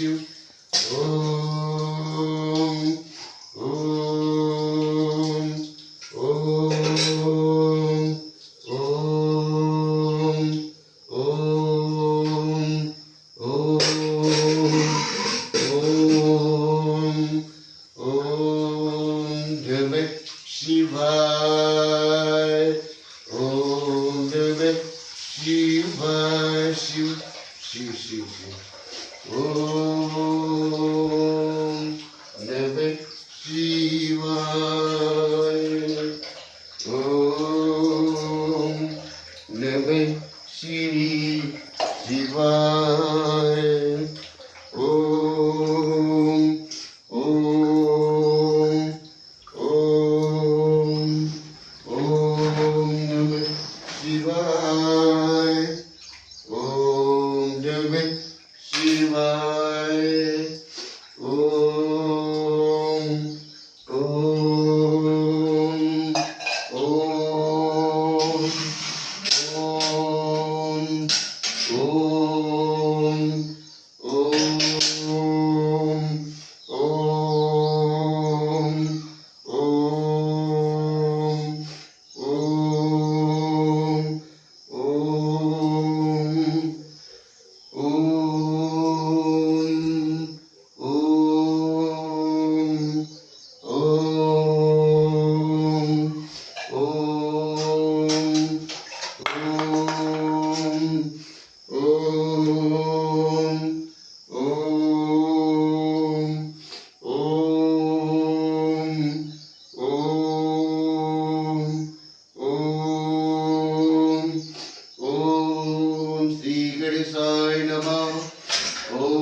शिव ओम ओम ओम ओम ओम ओम ओम नमः शिवाय ओम नमः शिवाय शिव शिव शिव शिव ओम नमः शिवाय ओम नमः शिवाय ओम ओम ओम ओम नमः शिवाय ओम नमः शिवाय ओम ओम ओम ओम ओम ओम ओम ओम ओम ओम श्री गणेशाय नमः। ओम